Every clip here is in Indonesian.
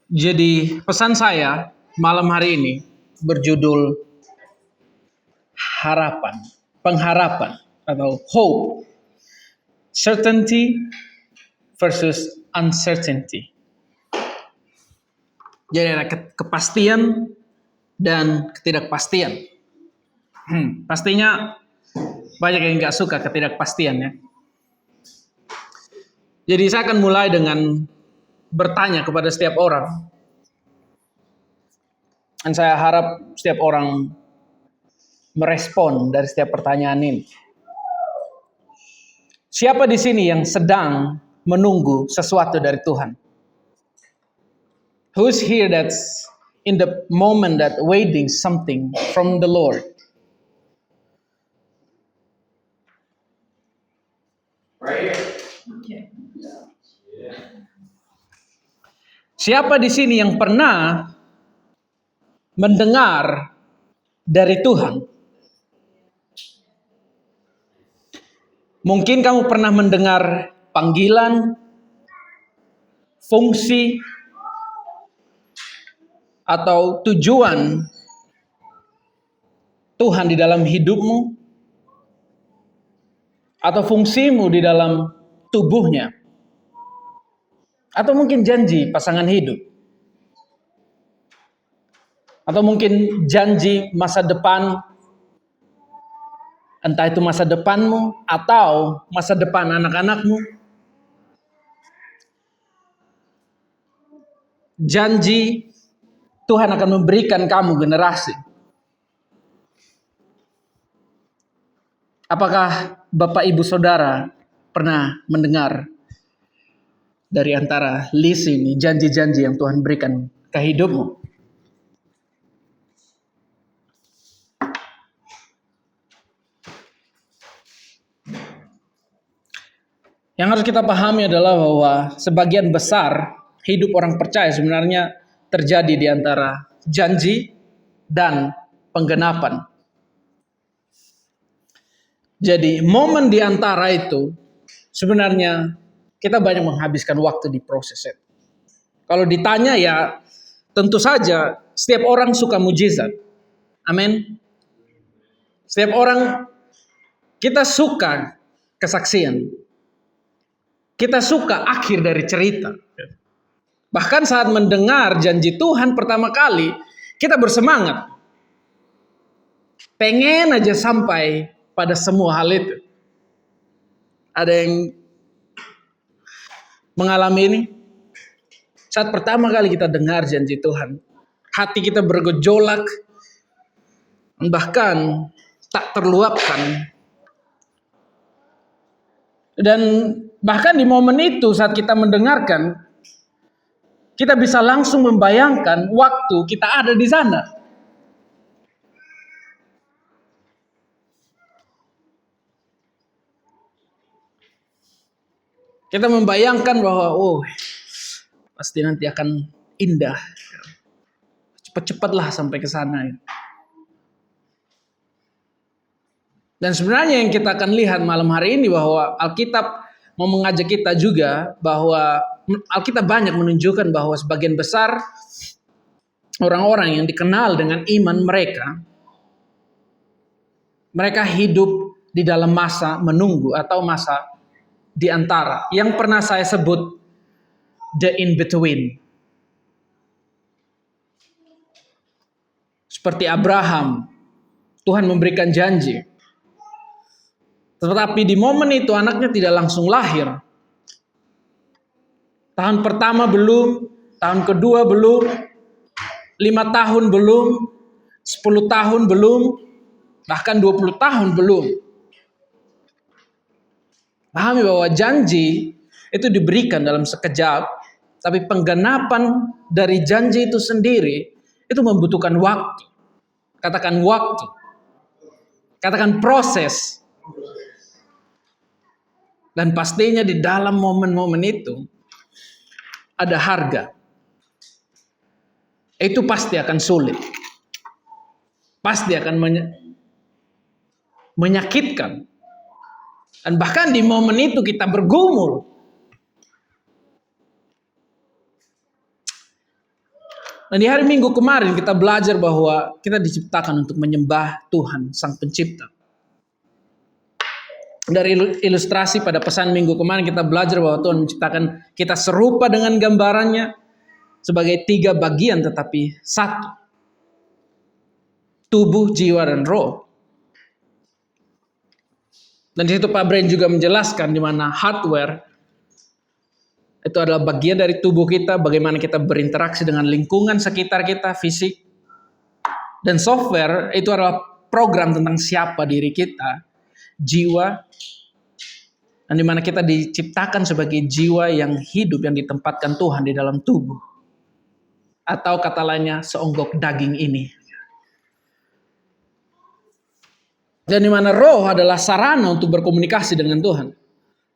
Jadi pesan saya malam hari ini berjudul harapan, pengharapan atau hope, certainty versus uncertainty. Jadi ada kepastian dan ketidakpastian. Pastinya banyak yang nggak suka ketidakpastian ya. Jadi saya akan mulai dengan bertanya kepada setiap orang. Dan saya harap setiap orang merespon dari setiap pertanyaan ini. Siapa di sini yang sedang menunggu sesuatu dari Tuhan? Who's here that's in the moment that waiting something from the Lord? Right here. Siapa di sini yang pernah mendengar dari Tuhan? Mungkin kamu pernah mendengar panggilan, fungsi, atau tujuan Tuhan di dalam hidupmu, atau fungsimu di dalam tubuhnya, atau mungkin janji pasangan hidup, atau mungkin janji masa depan, entah itu masa depanmu atau masa depan anak-anakmu. Janji Tuhan akan memberikan kamu generasi. Apakah Bapak Ibu Saudara pernah mendengar dari antara list ini janji-janji yang Tuhan berikan ke hidupmu? Yang harus kita pahami adalah bahwa sebagian besar hidup orang percaya sebenarnya terjadi di antara janji dan penggenapan. Jadi momen di antara itu sebenarnya kita banyak menghabiskan waktu di proses itu. Kalau ditanya ya tentu saja setiap orang suka mujizat. Amin. Setiap orang kita suka kesaksian. Kita suka akhir dari cerita. Bahkan saat mendengar janji Tuhan pertama kali, kita bersemangat. Pengen aja sampai pada semua hal itu. Ada yang mengalami ini? Saat pertama kali kita dengar janji Tuhan, hati kita bergejolak, bahkan tak terluapkan. Dan bahkan di momen itu saat kita mendengarkan, kita bisa langsung membayangkan waktu kita ada di sana. Kita membayangkan bahwa pasti nanti akan indah. Cepat-cepatlah sampai ke sana. Dan sebenarnya yang kita akan lihat malam hari ini bahwa Alkitab mau mengajak kita juga bahwa Alkitab banyak menunjukkan bahwa sebagian besar orang-orang yang dikenal dengan iman mereka hidup di dalam masa menunggu atau masa di antara yang pernah saya sebut the in-between. Seperti Abraham, Tuhan memberikan janji. Tetapi di momen itu anaknya tidak langsung lahir. Tahun pertama belum, tahun kedua belum, 5 tahun belum, 10 tahun belum, bahkan 20 tahun belum. Pahami bahwa janji itu diberikan dalam sekejap, tapi penggenapan dari janji itu sendiri itu membutuhkan waktu. Katakan waktu. Katakan proses. Dan pastinya di dalam momen-momen itu ada harga. Itu pasti akan sulit. Pasti akan menyakitkan. Dan bahkan di momen itu kita bergumul. Dan di hari Minggu kemarin kita belajar bahwa kita diciptakan untuk menyembah Tuhan Sang Pencipta. Dari ilustrasi pada pesan Minggu kemarin kita belajar bahwa Tuhan menciptakan kita serupa dengan gambarannya sebagai 3 bagian tetapi satu. Tubuh, jiwa, dan roh. Dan di situ Pak Brian juga menjelaskan di mana hardware itu adalah bagian dari tubuh kita, bagaimana kita berinteraksi dengan lingkungan sekitar kita, fisik. Dan software itu adalah program tentang siapa diri kita, jiwa, dan di mana kita diciptakan sebagai jiwa yang hidup, yang ditempatkan Tuhan di dalam tubuh. Atau kata lainnya, seonggok daging ini. Dan di mana roh adalah sarana untuk berkomunikasi dengan Tuhan.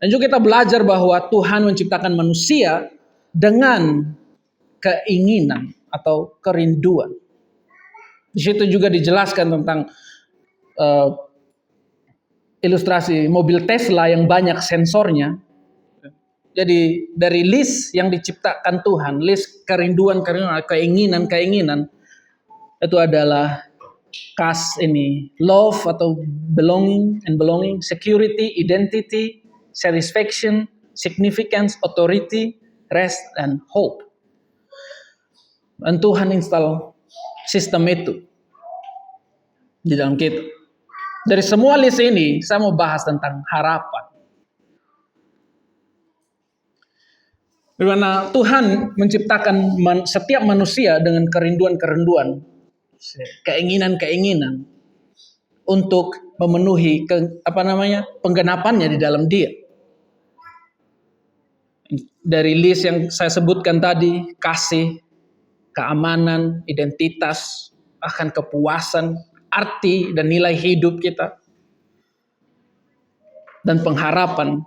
Dan juga kita belajar bahwa Tuhan menciptakan manusia dengan keinginan atau kerinduan. Di situ juga dijelaskan tentang ilustrasi mobil Tesla yang banyak sensornya. Jadi dari list yang diciptakan Tuhan, list kerinduan, keinginan itu adalah love atau belonging, security, identity, satisfaction, significance, authority, rest, and hope. Dan Tuhan install sistem itu di dalam kita. Dari semua list ini, saya mau bahas tentang harapan. Di mana Tuhan menciptakan setiap manusia dengan kerinduan-kerinduan, keinginan-keinginan untuk memenuhi penggenapannya di dalam dia. Dari list yang saya sebutkan tadi, kasih, keamanan, identitas, bahkan kepuasan, arti dan nilai hidup kita, dan pengharapan.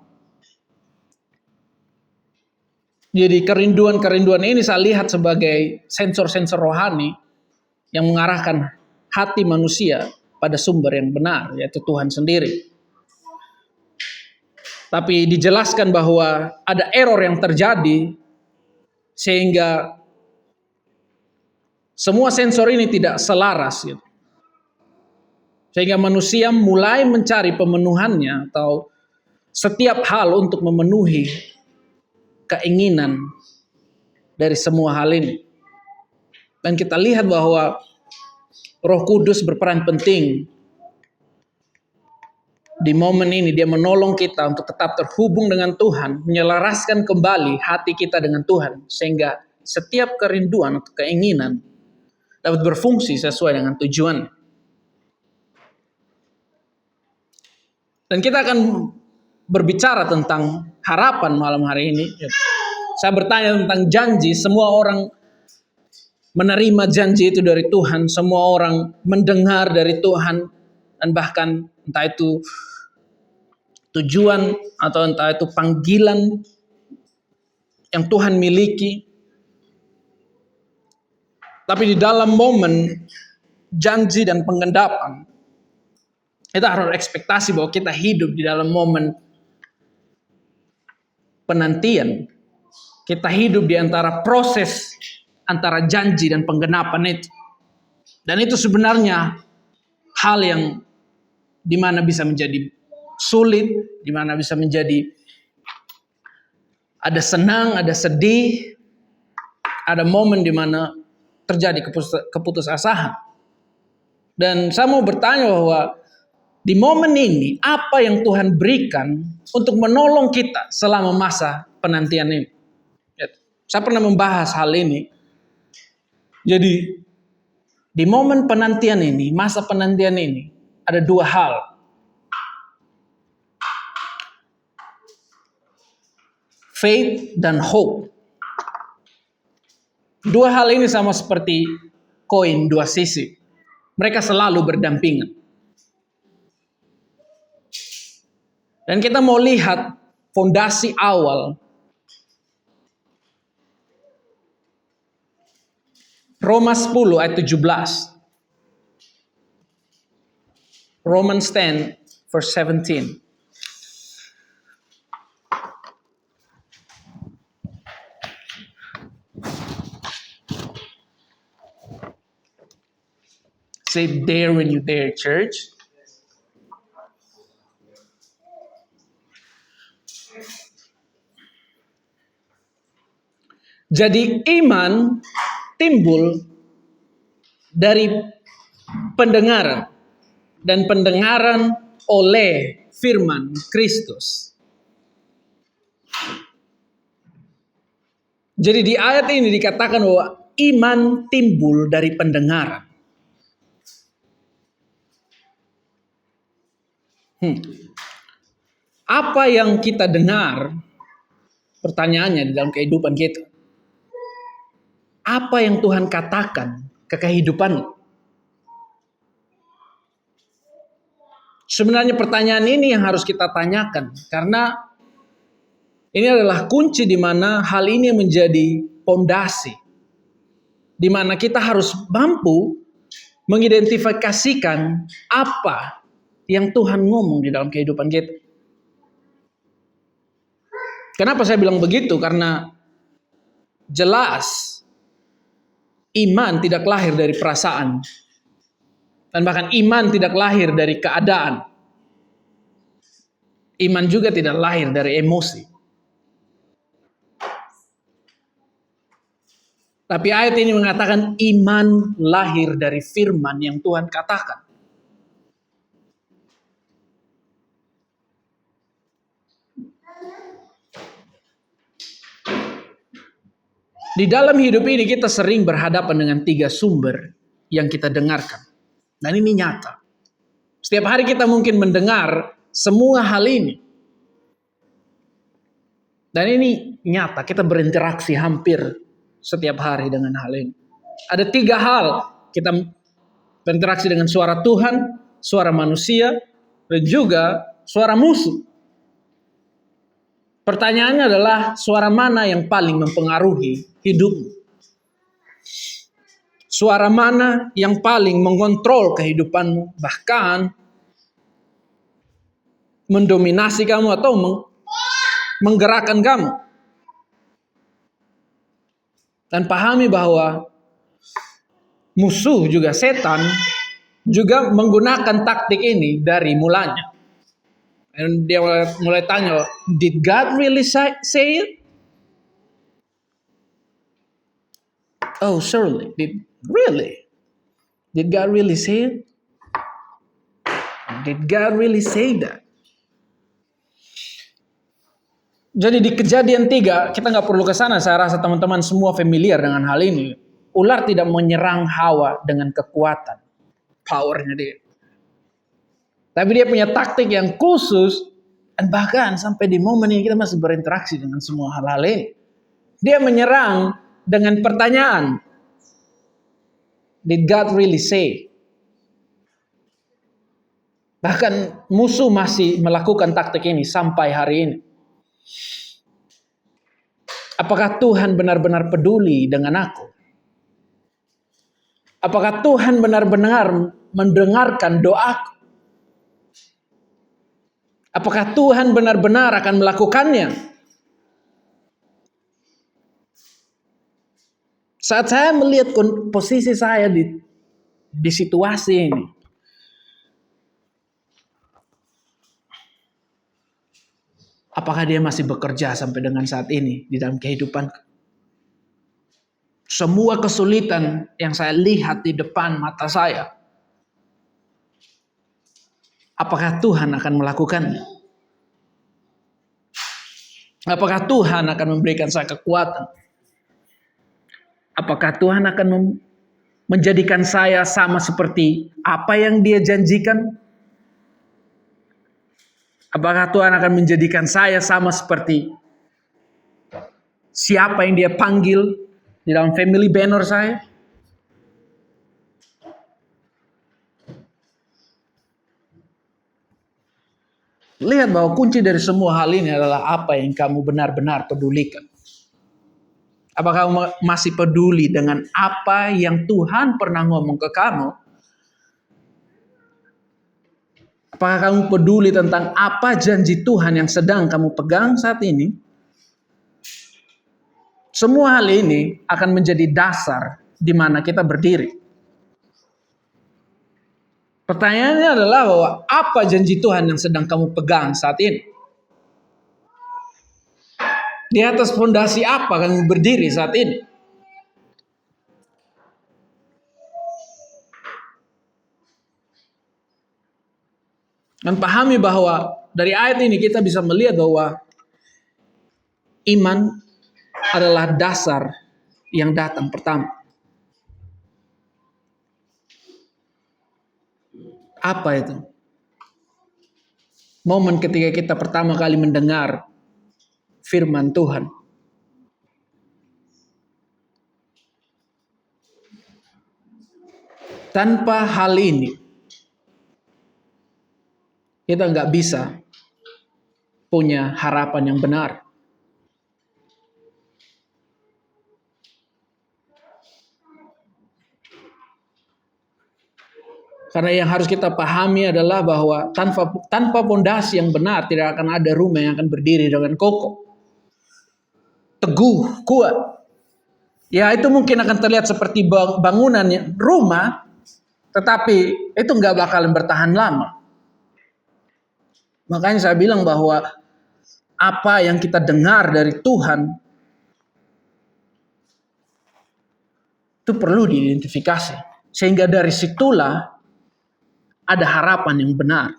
Jadi kerinduan-kerinduan ini saya lihat sebagai sensor-sensor rohani yang mengarahkan hati manusia pada sumber yang benar, yaitu Tuhan sendiri. Tapi dijelaskan bahwa ada error yang terjadi sehingga semua sensor ini tidak selaras gitu. Sehingga manusia mulai mencari pemenuhannya atau setiap hal untuk memenuhi keinginan dari semua hal ini. Dan kita lihat bahwa Roh Kudus berperan penting di momen ini. Dia menolong kita untuk tetap terhubung dengan Tuhan, menyelaraskan kembali hati kita dengan Tuhan, sehingga setiap kerinduan atau keinginan dapat berfungsi sesuai dengan tujuan. Dan kita akan berbicara tentang harapan malam hari ini. Saya bertanya tentang janji. Semua orang menerima janji itu dari Tuhan. Semua orang mendengar dari Tuhan. Dan bahkan entah itu tujuan atau entah itu panggilan yang Tuhan miliki. Tapi di dalam momen janji dan penggenapan, kita harus ekspektasi bahwa kita hidup di dalam momen penantian. Kita hidup di antara proses antara janji dan penggenapan itu. Dan itu sebenarnya hal yang dimana bisa menjadi sulit, dimana bisa menjadi ada senang, ada sedih, ada momen dimana terjadi keputusasaan. Dan saya mau bertanya bahwa di momen ini, apa yang Tuhan berikan untuk menolong kita selama masa penantian ini? Saya pernah membahas hal ini. Jadi, di momen penantian ini, masa penantian ini, ada dua hal. Faith dan hope. Dua hal ini sama seperti koin dua sisi. Mereka selalu berdampingan. Dan kita mau lihat fondasi awal. Roma 10 ayat 17. Romans 10 verse 17. Say there when you there, church. Jadi iman timbul dari pendengaran dan pendengaran oleh firman Kristus. Jadi di ayat ini dikatakan bahwa iman timbul dari pendengaran. Apa yang kita dengar, pertanyaannya di dalam kehidupan kita. Apa yang Tuhan katakan ke kehidupanmu? Sebenarnya pertanyaan ini yang harus kita tanyakan. Karena ini adalah kunci di mana hal ini menjadi pondasi. Di mana kita harus mampu mengidentifikasikan apa yang Tuhan ngomong di dalam kehidupan kita. Kenapa saya bilang begitu? Karena jelas iman tidak lahir dari perasaan. Dan bahkan iman tidak lahir dari keadaan. Iman juga tidak lahir dari emosi. Tapi ayat ini mengatakan iman lahir dari firman yang Tuhan katakan. Di dalam hidup ini kita sering berhadapan dengan 3 sumber yang kita dengarkan. Dan ini nyata. Setiap hari kita mungkin mendengar semua hal ini. Dan ini nyata, kita berinteraksi hampir setiap hari dengan hal ini. Ada 3 hal kita berinteraksi dengan suara Tuhan, suara manusia, dan juga suara musuh. Pertanyaannya adalah suara mana yang paling mempengaruhi hidupmu? Suara mana yang paling mengontrol kehidupanmu, bahkan mendominasi kamu atau menggerakkan kamu? Dan pahami bahwa musuh juga setan juga menggunakan taktik ini dari mulanya. Dan dia mulai tanya, did God really say it? Oh, surely. Did God really say it? Did God really say that? Jadi di Kejadian 3, kita nggak perlu ke sana. Saya rasa teman-teman semua familiar dengan hal ini. Ular tidak menyerang Hawa dengan kekuatan, powernya dia. Tapi dia punya taktik yang khusus, dan bahkan sampai di momen ini kita masih berinteraksi dengan semua hal-hal ini. Dia menyerang dengan pertanyaan, did God really say? Bahkan musuh masih melakukan taktik ini sampai hari ini. Apakah Tuhan benar-benar peduli dengan aku? Apakah Tuhan benar-benar mendengarkan doaku? Apakah Tuhan benar-benar akan melakukannya? Saat saya melihat posisi saya di situasi ini, apakah dia masih bekerja sampai dengan saat ini di dalam kehidupan? Semua kesulitan yang saya lihat di depan mata saya, apakah Tuhan akan melakukannya? Apakah Tuhan akan memberikan saya kekuatan? Apakah Tuhan akan menjadikan saya sama seperti apa yang Dia janjikan? Apakah Tuhan akan menjadikan saya sama seperti siapa yang Dia panggil di dalam family banner saya? Lihat bahwa kunci dari semua hal ini adalah apa yang kamu benar-benar pedulikan. Apakah kamu masih peduli dengan apa yang Tuhan pernah ngomong ke kamu? Apakah kamu peduli tentang apa janji Tuhan yang sedang kamu pegang saat ini? Semua hal ini akan menjadi dasar di mana kita berdiri. Pertanyaannya adalah bahwa apa janji Tuhan yang sedang kamu pegang saat ini? Di atas fondasi apa kamu berdiri saat ini? Dan pahami bahwa dari ayat ini kita bisa melihat bahwa iman adalah dasar yang datang pertama. Apa itu? Momen ketika kita pertama kali mendengar firman Tuhan. Tanpa hal ini, kita nggak bisa punya harapan yang benar. Karena yang harus kita pahami adalah bahwa tanpa pondasi yang benar tidak akan ada rumah yang akan berdiri dengan kokoh, teguh, kuat. Ya itu mungkin akan terlihat seperti bangunan rumah, tetapi itu nggak bakalan bertahan lama. Makanya saya bilang bahwa apa yang kita dengar dari Tuhan itu perlu diidentifikasi. Sehingga dari situlah ada harapan yang benar.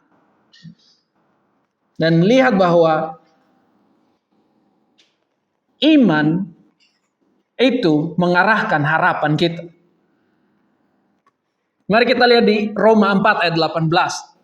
Dan melihat bahwa iman itu mengarahkan harapan kita. Mari kita lihat di Roma 4 ayat 18.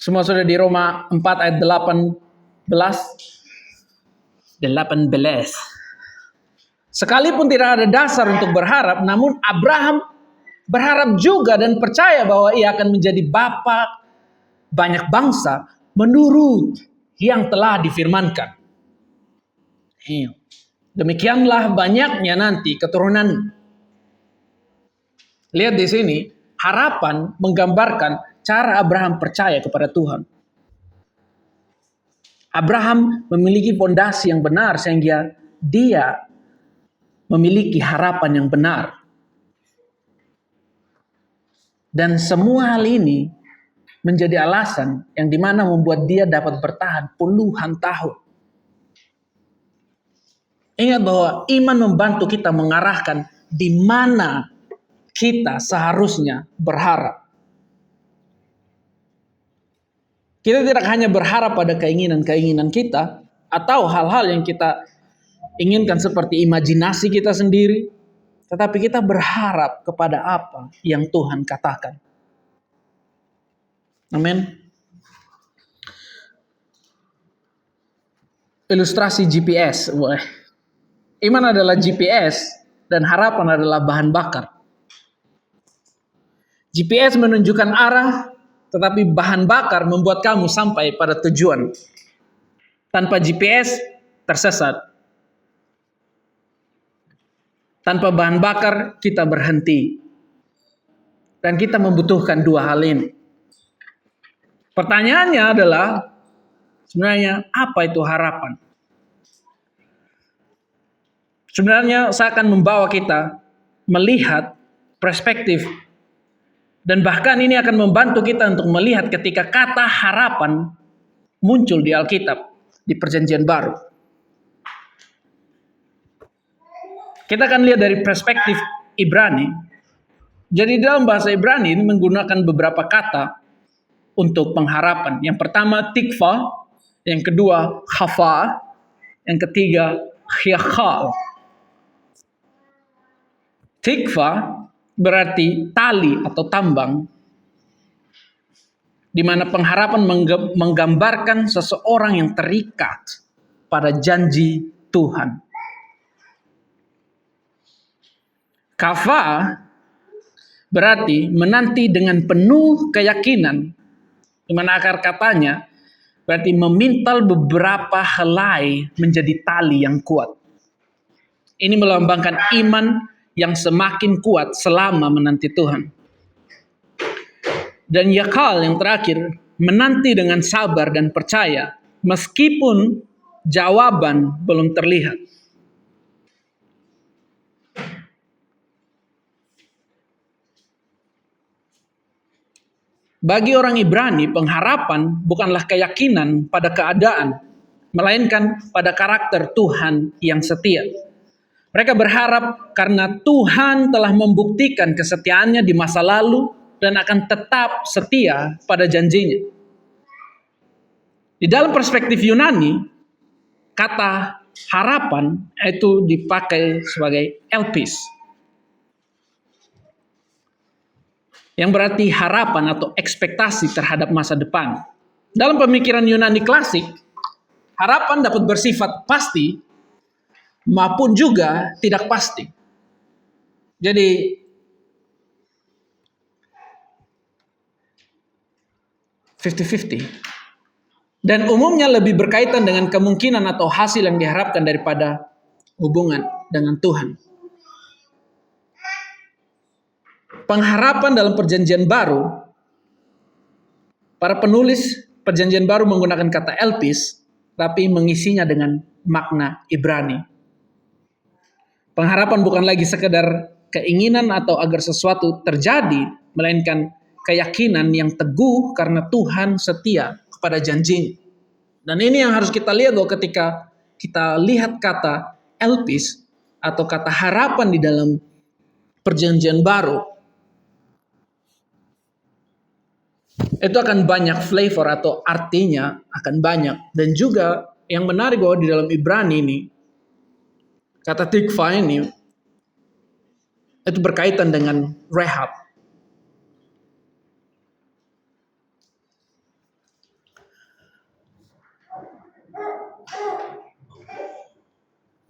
Semua sudah di Roma 4 ayat 18. Sekalipun tidak ada dasar untuk berharap, namun Abraham berharap juga dan percaya bahwa ia akan menjadi bapa banyak bangsa menurut yang telah difirmankan. Demikianlah banyaknya nanti keturunan. Lihat di sini, harapan menggambarkan cara Abraham percaya kepada Tuhan. Abraham memiliki fondasi yang benar sehingga dia memiliki harapan yang benar. Dan semua hal ini menjadi alasan yang dimana membuat dia dapat bertahan puluhan tahun. Ingat bahwa iman membantu kita mengarahkan di mana kita seharusnya berharap. Kita tidak hanya berharap pada keinginan-keinginan kita atau hal-hal yang kita inginkan seperti imajinasi kita sendiri, tetapi kita berharap kepada apa yang Tuhan katakan. Amin. Ilustrasi GPS. Iman adalah GPS dan harapan adalah bahan bakar. GPS menunjukkan arah, tetapi bahan bakar membuat kamu sampai pada tujuan. Tanpa GPS, tersesat. Tanpa bahan bakar, kita berhenti. Dan kita membutuhkan dua hal ini. Pertanyaannya adalah, sebenarnya apa itu harapan? Sebenarnya saya akan membawa kita melihat perspektif dan bahkan ini akan membantu kita untuk melihat ketika kata harapan muncul di Alkitab, di Perjanjian Baru. Kita akan lihat dari perspektif Ibrani. Jadi dalam bahasa Ibrani ini menggunakan beberapa kata untuk pengharapan. Yang pertama tikva, yang kedua khafa, yang ketiga khyakhal. Tikva berarti tali atau tambang, di mana pengharapan menggambarkan seseorang yang terikat pada janji Tuhan. Kafa berarti menanti dengan penuh keyakinan, di mana akar katanya Berarti memintal beberapa helai menjadi tali yang kuat. Ini melambangkan iman yang semakin kuat selama menanti Tuhan. Dan yakal yang terakhir, menanti dengan sabar dan percaya meskipun jawaban belum terlihat. Bagi orang Ibrani, pengharapan bukanlah keyakinan pada keadaan, melainkan pada karakter Tuhan yang setia. Mereka berharap karena Tuhan telah membuktikan kesetiaannya di masa lalu dan akan tetap setia pada janjinya. Di dalam perspektif Yunani, kata harapan itu dipakai sebagai elpis, yang berarti harapan atau ekspektasi terhadap masa depan. Dalam pemikiran Yunani klasik, harapan dapat bersifat pasti maupun juga tidak pasti. Jadi 50-50. Dan umumnya lebih berkaitan dengan kemungkinan atau hasil yang diharapkan daripada hubungan dengan Tuhan. Pengharapan dalam perjanjian baru, para penulis perjanjian baru menggunakan kata elpis, tapi mengisinya dengan makna Ibrani. Pengharapan bukan lagi sekedar keinginan atau agar sesuatu terjadi, melainkan keyakinan yang teguh karena Tuhan setia kepada janjinya. Dan ini yang harus kita lihat bahwa ketika kita lihat kata elpis atau kata harapan di dalam perjanjian baru, itu akan banyak flavor atau artinya akan banyak. Dan juga yang menarik bahwa di dalam Ibrani ini, kata tikva ini, itu berkaitan dengan Rehab.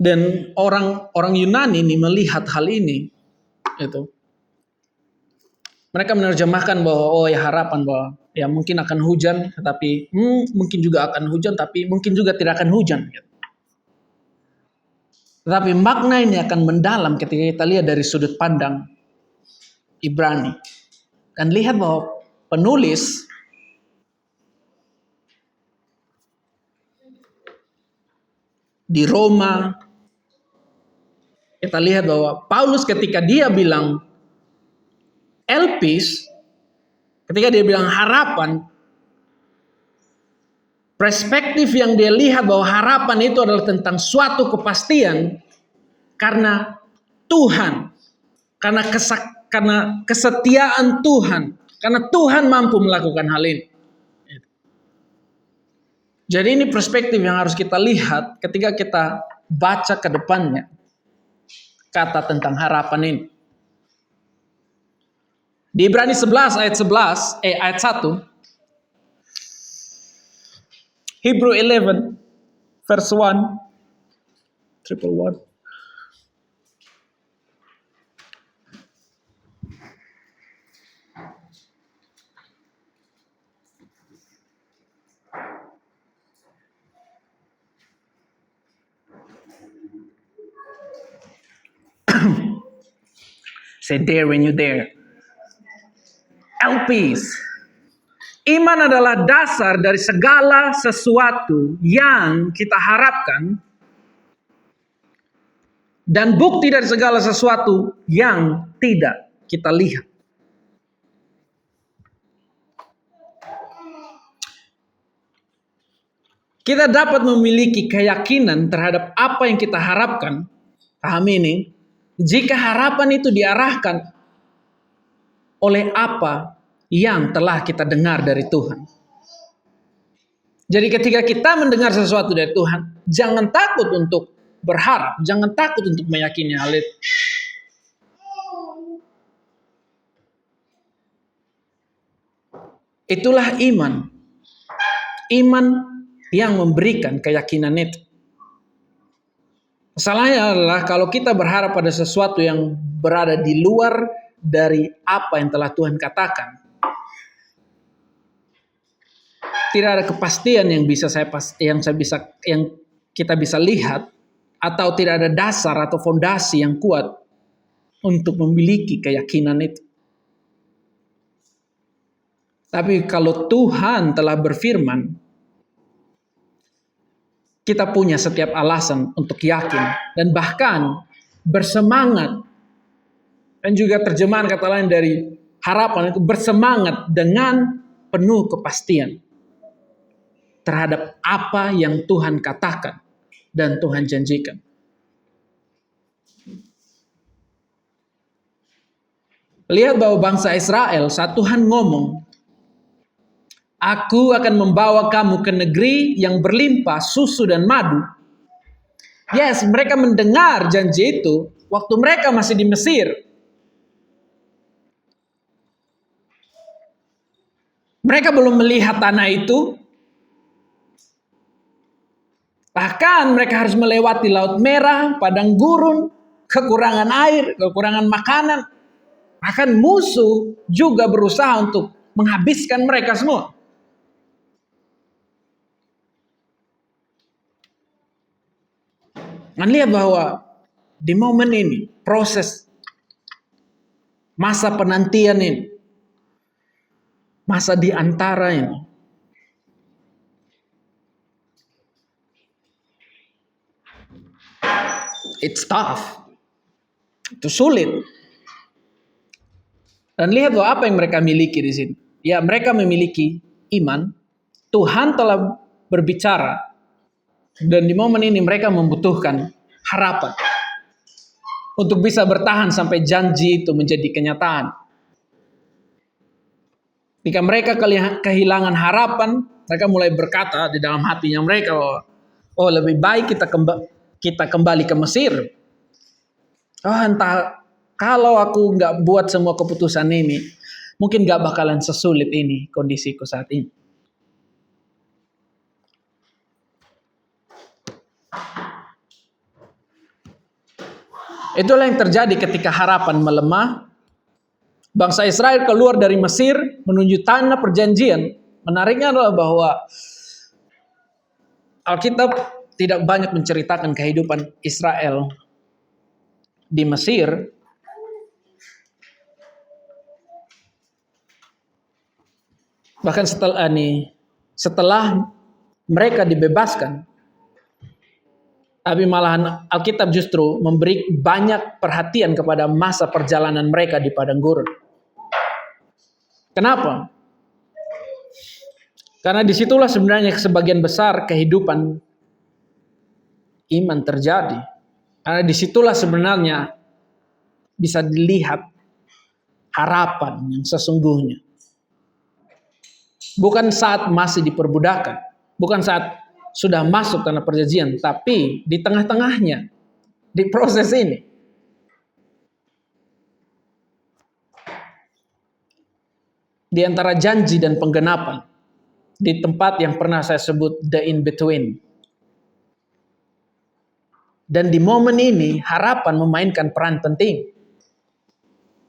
Dan orang Yunani ini melihat hal ini, itu mereka menerjemahkan bahwa harapan bahwa ya mungkin akan hujan, tetapi mungkin juga akan hujan, tapi mungkin juga tidak akan hujan. Tetapi makna ini akan mendalam ketika kita lihat dari sudut pandang Ibrani. Dan lihat bahwa penulis di Roma, kita lihat bahwa Paulus ketika dia bilang elpis, ketika dia bilang harapan, perspektif yang dia lihat bahwa harapan itu adalah tentang suatu kepastian karena Tuhan, karena kesetiaan Tuhan, karena Tuhan mampu melakukan hal ini. Jadi ini perspektif yang harus kita lihat ketika kita baca ke depannya kata tentang harapan ini. Di Ibrani 11 ayat 1, Hebrew 11 verse 1, triple one. Say there when you dare. Elpis. Iman adalah dasar dari segala sesuatu yang kita harapkan dan bukti dari segala sesuatu yang tidak kita lihat. Kita dapat memiliki keyakinan terhadap apa yang kita harapkan, paham ini, jika harapan itu diarahkan oleh apa yang telah kita dengar dari Tuhan. Jadi ketika kita mendengar sesuatu dari Tuhan, jangan takut untuk berharap, jangan takut untuk meyakini hal itu. Itulah iman. Iman yang memberikan keyakinan itu. Masalahnya adalah kalau kita berharap pada sesuatu yang berada di luar dari apa yang telah Tuhan katakan, tidak ada kepastian yang kita bisa lihat, atau tidak ada dasar atau fondasi yang kuat untuk memiliki keyakinan itu. Tapi kalau Tuhan telah berfirman, kita punya setiap alasan untuk yakin dan bahkan bersemangat. Dan juga terjemahan kata lain dari harapan itu bersemangat dengan penuh kepastian terhadap apa yang Tuhan katakan dan Tuhan janjikan. Lihat bahwa bangsa Israel saat Tuhan ngomong, aku akan membawa kamu ke negeri yang berlimpah susu dan madu. Yes, mereka mendengar janji itu waktu mereka masih di Mesir. Mereka belum melihat tanah itu. Bahkan mereka harus melewati Laut Merah, padang gurun, kekurangan air, kekurangan makanan. Bahkan musuh juga berusaha untuk menghabiskan mereka semua. Dan lihat bahwa di momen ini, proses masa penantian ini, masa di antara ini, it's tough. Itu sulit. Dan lihat bahwa apa yang mereka miliki di sini. Ya, mereka memiliki iman. Tuhan telah berbicara. Dan di momen ini mereka membutuhkan harapan. Untuk bisa bertahan sampai janji itu menjadi kenyataan. Ketika mereka kehilangan harapan, mereka mulai berkata di dalam hatinya mereka, oh lebih baik kita kembali ke Mesir. Oh entah, kalau aku nggak buat semua keputusan ini, mungkin nggak bakalan sesulit ini kondisiku saat ini. Itulah yang terjadi ketika harapan melemah. Bangsa Israel keluar dari Mesir menuju tanah perjanjian. Menariknya adalah bahwa Alkitab tidak banyak menceritakan kehidupan Israel di Mesir. Bahkan setelah mereka dibebaskan, tapi malahan Alkitab justru memberi banyak perhatian kepada masa perjalanan mereka di padang gurun. Kenapa? Karena disitulah sebenarnya sebagian besar kehidupan iman terjadi. Karena disitulah sebenarnya bisa dilihat harapan yang sesungguhnya. Bukan saat masih diperbudakan, bukan saat sudah masuk tanah perjanjian, tapi di tengah-tengahnya, di proses ini. Di antara janji dan penggenapan, di tempat yang pernah saya sebut the in-between. Dan di momen ini, harapan memainkan peran penting.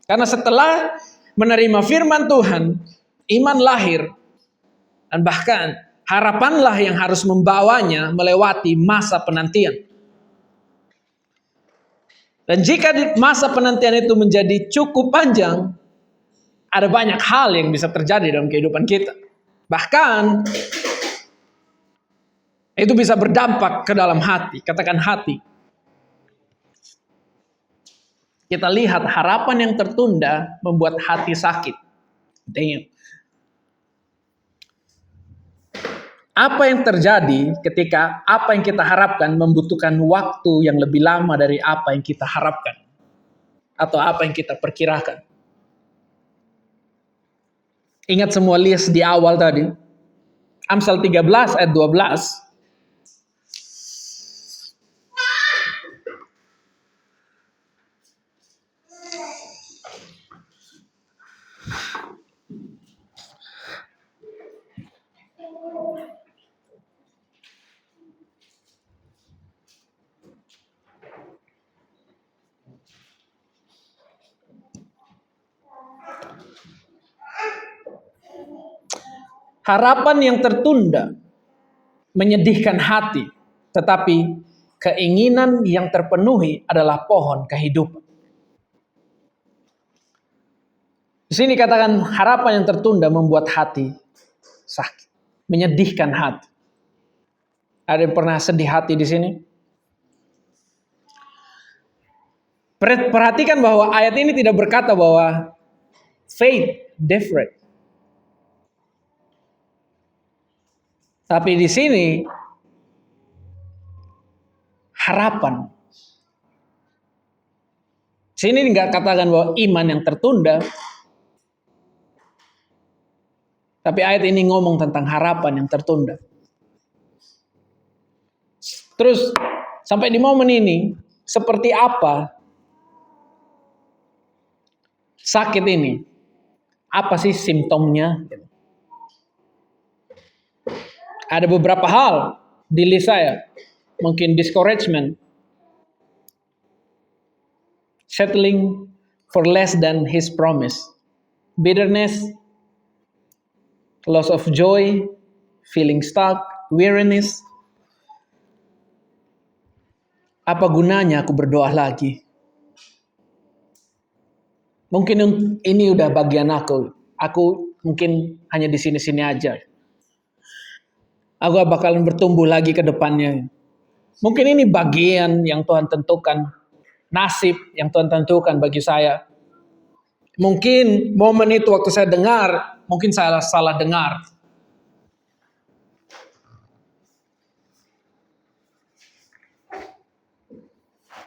Karena setelah menerima firman Tuhan, iman lahir, dan bahkan harapanlah yang harus membawanya melewati masa penantian. Dan jika masa penantian itu menjadi cukup panjang, ada banyak hal yang bisa terjadi dalam kehidupan kita. Bahkan itu bisa berdampak ke dalam hati, katakan hati. Kita lihat harapan yang tertunda membuat hati sakit. Damn. Apa yang terjadi ketika apa yang kita harapkan membutuhkan waktu yang lebih lama dari apa yang kita harapkan atau apa yang kita perkirakan? Ingat semua list di awal tadi. Amsal 13 ayat 12. Harapan yang tertunda menyedihkan hati, tetapi keinginan yang terpenuhi adalah pohon kehidupan. Di sini katakan harapan yang tertunda membuat hati sakit, menyedihkan hati. Ada yang pernah sedih hati di sini? Perhatikan bahwa ayat ini tidak berkata bahwa faith different. Tapi di sini harapan. Sini nggak katakan bahwa iman yang tertunda. Tapi ayat ini ngomong tentang harapan yang tertunda. Terus sampai di momen ini seperti apa sakit ini? Apa sih simptomnya? Ada beberapa hal di list saya. Mungkin discouragement, settling for less than his promise, bitterness, loss of joy, feeling stuck, weariness. Apa gunanya aku berdoa lagi? Mungkin ini udah bagian aku. Aku mungkin hanya di sini-sini aja. Aku bakalan bertumbuh lagi ke depannya. Mungkin ini bagian yang Tuhan tentukan. Nasib yang Tuhan tentukan bagi saya. Mungkin momen itu waktu saya dengar, mungkin saya salah dengar.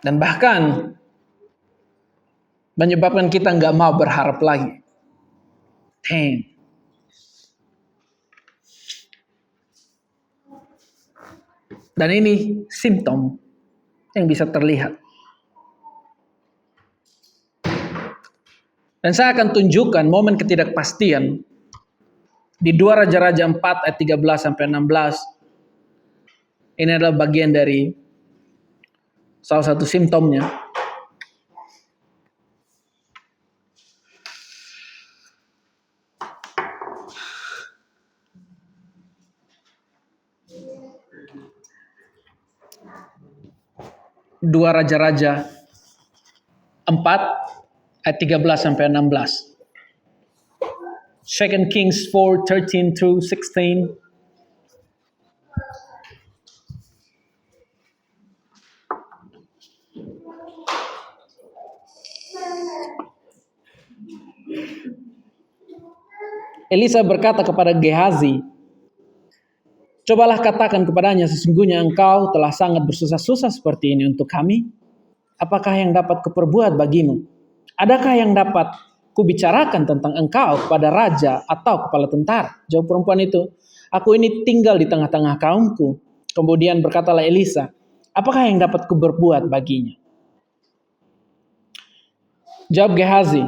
Dan bahkan menyebabkan kita nggak mau berharap lagi. Dan ini simptom yang bisa terlihat. Dan saya akan tunjukkan momen ketidakpastian di 2 Raja-Raja 4 ayat 13 sampai 16. Ini adalah bagian dari salah satu simptomnya. Dua Raja-Raja 4 ayat 13 sampai 16. 2 Kings 4:13 through 16. Elisa berkata kepada Gehazi, cobalah katakan kepadanya, sesungguhnya engkau telah sangat bersusah-susah seperti ini untuk kami. Apakah yang dapat kuperbuat bagimu? Adakah yang dapat kubicarakan tentang engkau kepada raja atau kepala tentara? Jawab perempuan itu, aku ini tinggal di tengah-tengah kaumku. Kemudian berkatalah Elisa, apakah yang dapat kuberbuat baginya? Jawab Gehazi.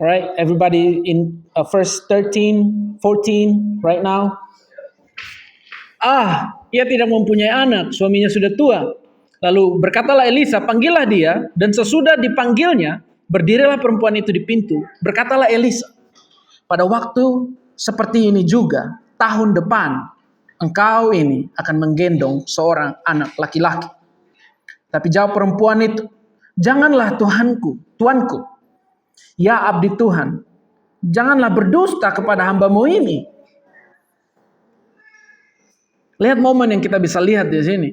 Alright, everybody in verse 13, 14 right now. Ia tidak mempunyai anak, suaminya sudah tua. Lalu berkatalah Elisa, panggillah dia, dan sesudah dipanggilnya, berdirilah perempuan itu di pintu. Berkatalah Elisa, pada waktu seperti ini juga, tahun depan, engkau ini akan menggendong seorang anak laki-laki. Tapi jawab perempuan itu, janganlah tuanku, ya abdi Tuhan, janganlah berdusta kepada hambamu ini. Lihat momen yang kita bisa lihat di sini.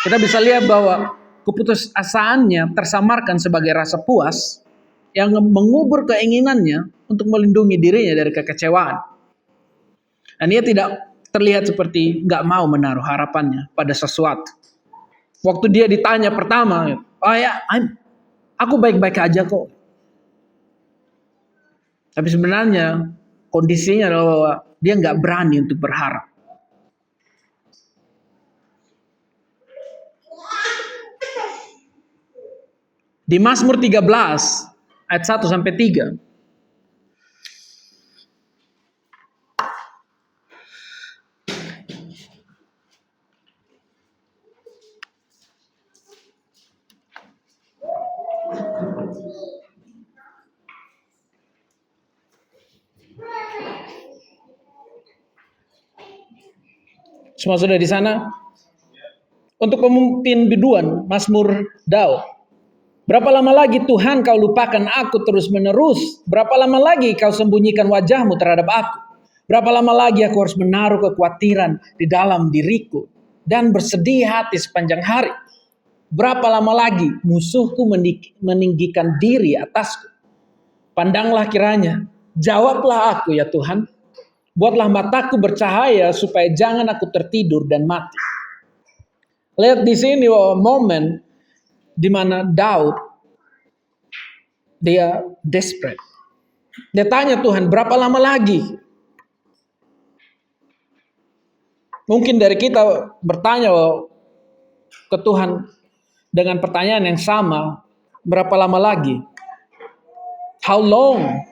Kita bisa lihat bahwa keputusasaannya tersamarkan sebagai rasa puas yang mengubur keinginannya untuk melindungi dirinya dari kekecewaan. Dan dia tidak terlihat seperti nggak mau menaruh harapannya pada sesuatu. Waktu dia ditanya pertama, aku baik-baik aja kok. Tapi sebenarnya kondisinya adalah bahwa dia nggak berani untuk berharap. Di Mazmur 13 ayat 1 sampai 3. Semua sudah di sana? Untuk pemimpin biduan, Mazmur Daud. Berapa lama lagi Tuhan kau lupakan aku terus menerus? Berapa lama lagi kau sembunyikan wajahmu terhadap aku? Berapa lama lagi aku harus menaruh kekhawatiran di dalam diriku dan bersedih hati sepanjang hari? Berapa lama lagi musuhku meninggikan diri atasku? Pandanglah kiranya, jawablah aku ya Tuhan. Buatlah mataku bercahaya supaya jangan aku tertidur dan mati. Lihat di sini momen di mana Daud dia desperate. Dia tanya Tuhan, berapa lama lagi? Mungkin dari kita bertanya ke Tuhan dengan pertanyaan yang sama, berapa lama lagi? How long?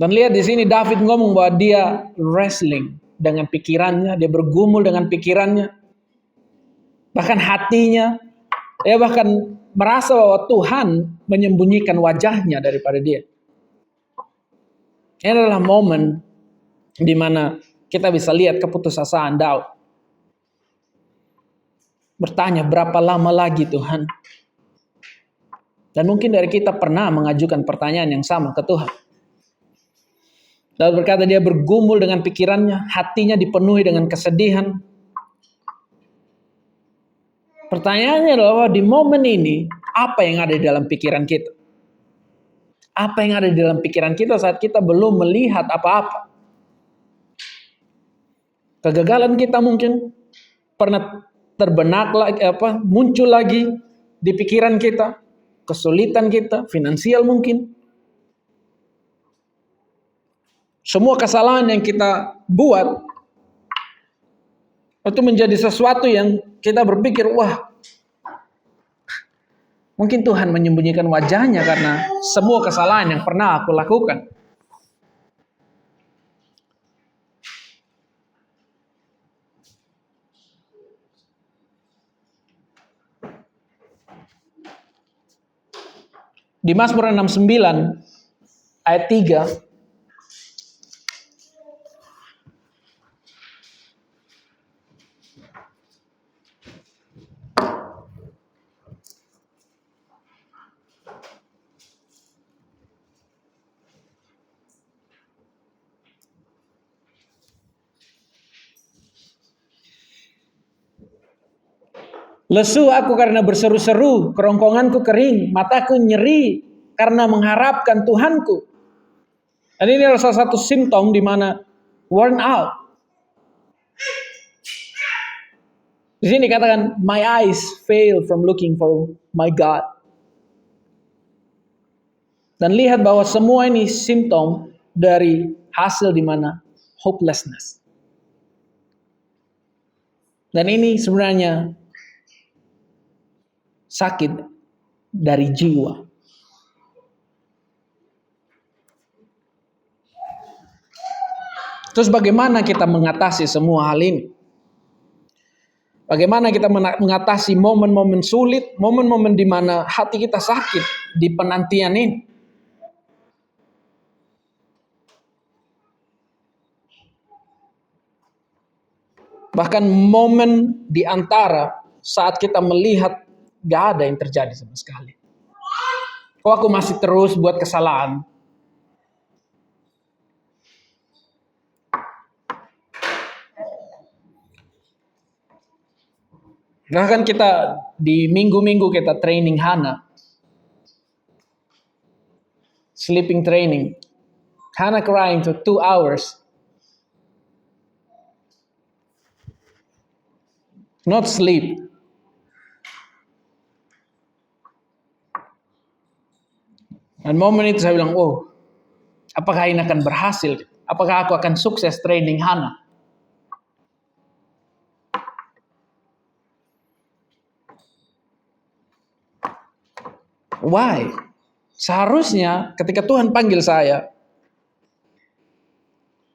Dan lihat di sini David ngomong bahwa dia wrestling dengan pikirannya, dia bergumul dengan pikirannya, bahkan hatinya, dia bahkan merasa bahwa Tuhan menyembunyikan wajahnya daripada dia. Ini adalah momen di mana kita bisa lihat keputusasaan Daud. Bertanya, berapa lama lagi Tuhan? Dan mungkin dari kita pernah mengajukan pertanyaan yang sama ke Tuhan. Daud berkata dia bergumul dengan pikirannya, hatinya dipenuhi dengan kesedihan. Pertanyaannya adalah di momen ini, apa yang ada di dalam pikiran kita? Apa yang ada di dalam pikiran kita saat kita belum melihat apa-apa? Kegagalan kita mungkin pernah terbenak lagi, muncul lagi di pikiran kita. Kesulitan kita, finansial mungkin. Semua kesalahan yang kita buat itu menjadi sesuatu yang kita berpikir, wah, mungkin Tuhan menyembunyikan wajahnya karena semua kesalahan yang pernah aku lakukan. Di Mazmur 69 ayat 3, lesu aku karena berseru-seru, kerongkonganku kering, mataku nyeri karena mengharapkan Tuhanku. Dan ini adalah salah satu simptom di mana worn out. Di sini katakan, my eyes fail from looking for my God. Dan lihat bahwa semua ini simptom dari hasil di mana hopelessness. Dan ini sebenarnya sakit dari jiwa. Terus bagaimana kita mengatasi semua hal ini? Bagaimana kita mengatasi momen-momen sulit, momen-momen di mana hati kita sakit di penantian ini? Bahkan momen di antara saat kita melihat gak ada yang terjadi sama sekali. Kok aku masih terus buat kesalahan? Bahkan kita di minggu-minggu kita training Hana. Sleeping training. Hana crying for 2 hours. Not sleep. Dan momen itu saya bilang, oh, apakah ini akan berhasil? Apakah aku akan sukses training Hana? Why? Seharusnya ketika Tuhan panggil saya,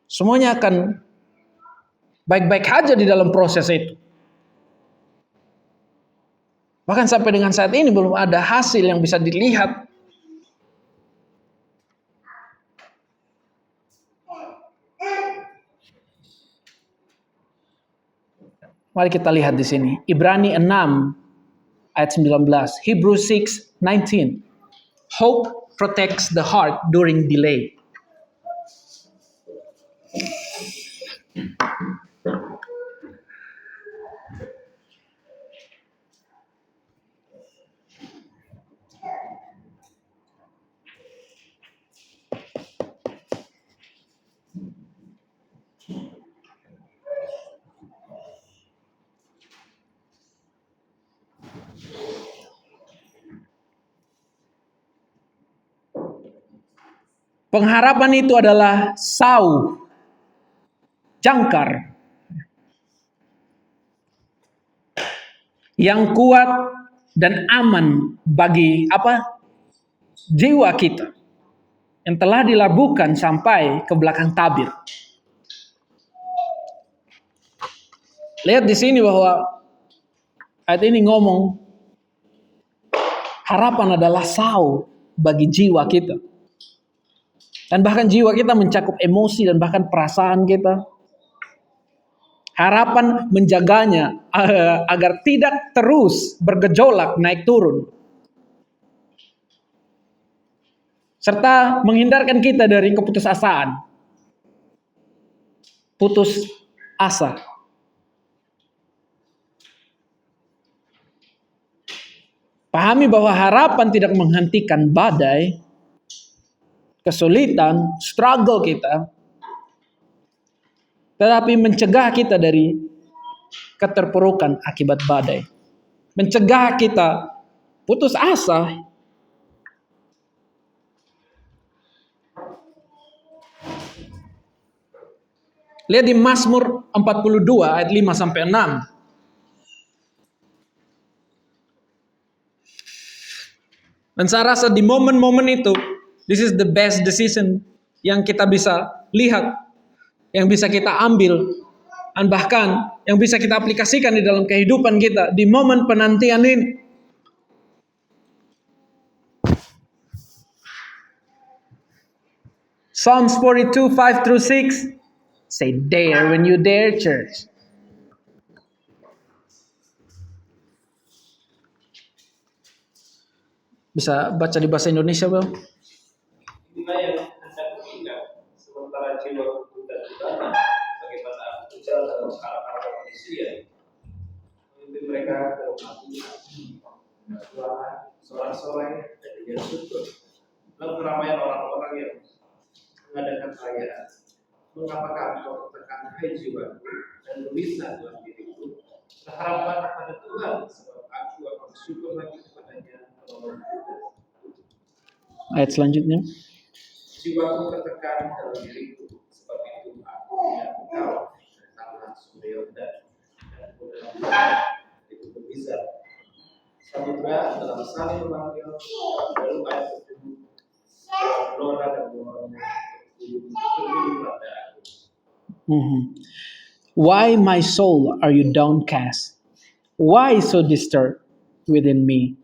semuanya akan baik-baik aja di dalam proses itu. Bahkan sampai dengan saat ini belum ada hasil yang bisa dilihat. Mari kita lihat di sini. Ibrani 6 ayat 19. Hebrews 6:19. Hope protects the heart during delay. Pengharapan itu adalah sau, jangkar yang kuat dan aman bagi jiwa kita yang telah dilabuhkan sampai ke belakang tabir. Lihat di sini bahwa ayat ini ngomong harapan adalah sau bagi jiwa kita. Dan bahkan jiwa kita mencakup emosi dan bahkan perasaan kita. Harapan menjaganya agar tidak terus bergejolak naik turun. Serta menghindarkan kita dari keputusasaan. Putus asa. Pahami bahwa harapan tidak menghentikan badai, kesulitan, struggle kita, tetapi mencegah kita dari keterpurukan akibat badai. Mencegah kita putus asa. Lihat di Mazmur 42 ayat 5 sampai 6. Dan saya rasa di momen-momen itu, this is the best decision yang kita bisa lihat, yang bisa kita ambil, dan bahkan yang bisa kita aplikasikan di dalam kehidupan kita di momen penantian ini. Psalms 42, 5-6. Say dare when you dare, church. Bisa baca di bahasa Indonesia, Bang? Inilah yang hendak kuingat, sementara jiwa dan dana bagaimana aku berjalan dalam skala-skala manusia, memimpin mereka ke rumah Tuhan, sorak-sorai dan dia syukur. Dalam keramaian orang-orang yang mengadakan perayaan, mengapakah engkau tertekan hai jiwaku dan gelisah dalam diriku, berharapan pada Tuhan, sebab aku akan bersyukur lagi kepadanya. Ayat selanjutnya. Jiwaku tertekan dalam diriku, sebab itu aku tidak engkau tanah sumber Yordan dan dalam itu berbisa. Samudra dalam saling memanggil, lalu air berteduh, gelora dan gelora berteduh pada aku. Why, my soul, are you downcast? Why so disturbed within me?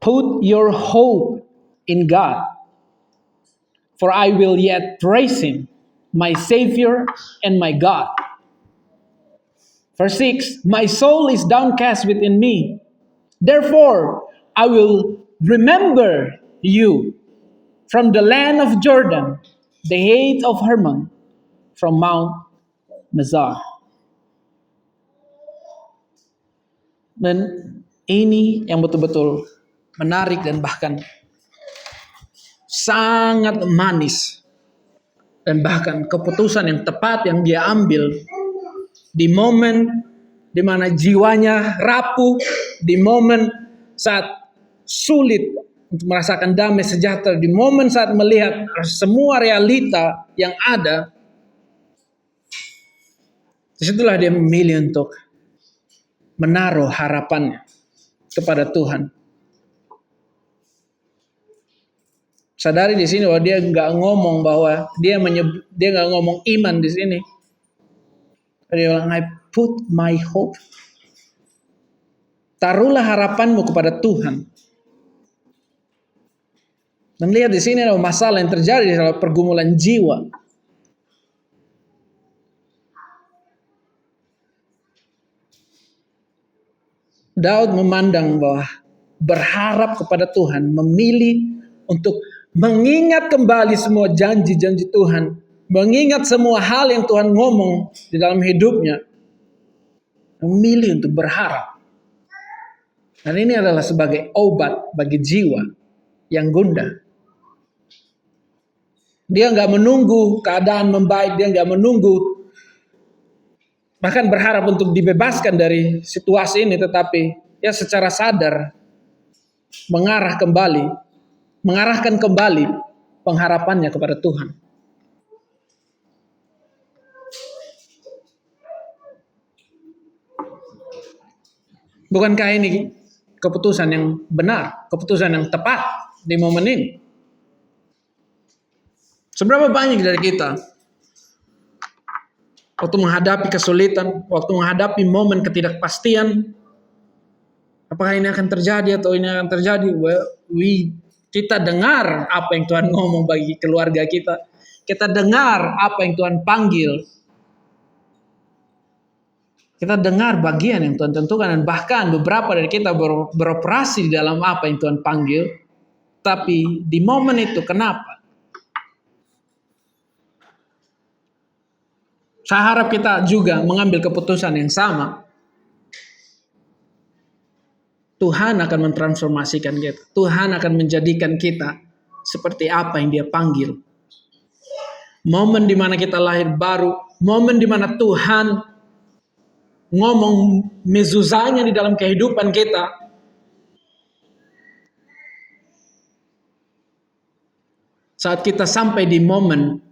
Put your hope in God, for I will yet praise Him, my Savior and my God. Verse 6, my soul is downcast within me. Therefore, I will remember you from the land of Jordan, the height of Hermon, from Mount Mizar. Dan ini yang betul-betul menarik dan bahkan sangat manis. Dan bahkan keputusan yang tepat yang dia ambil di momen di mana jiwanya rapuh, di momen saat sulit untuk merasakan damai sejahtera, di momen saat melihat semua realita yang ada, disitulah dia memilih untuk menaruh harapannya kepada Tuhan. Sadari di sini bahwa dia nggak ngomong bahwa dia nggak ngomong iman di sini. Dia bilang, I put my hope. Taruhlah harapanmu kepada Tuhan. Dan lihat di sini ada masalah yang terjadi dalam pergumulan jiwa. Daud memandang bahwa berharap kepada Tuhan, memilih untuk mengingat kembali semua janji-janji Tuhan, mengingat semua hal yang Tuhan ngomong di dalam hidupnya, memilih untuk berharap. Dan ini adalah sebagai obat bagi jiwa yang gundah. Dia nggak menunggu keadaan membaik, dia nggak menunggu bahkan berharap untuk dibebaskan dari situasi ini, tetapi dia secara sadar mengarahkan kembali pengharapannya kepada Tuhan. Bukankah ini keputusan yang benar, keputusan yang tepat di momen ini? Seberapa banyak dari kita waktu menghadapi kesulitan, waktu menghadapi momen ketidakpastian, apakah ini akan terjadi atau ini akan terjadi? Well, kita dengar apa yang Tuhan ngomong bagi keluarga kita. Kita dengar apa yang Tuhan panggil. Kita dengar bagian yang Tuhan tentukan, dan bahkan beberapa dari kita beroperasi di dalam apa yang Tuhan panggil. Tapi di momen itu kenapa? Saya harap kita juga mengambil keputusan yang sama. Tuhan akan mentransformasikan kita. Tuhan akan menjadikan kita seperti apa yang Dia panggil. Momen di mana kita lahir baru, momen di mana Tuhan ngomong mezuzahnya di dalam kehidupan kita. Saat kita sampai di momen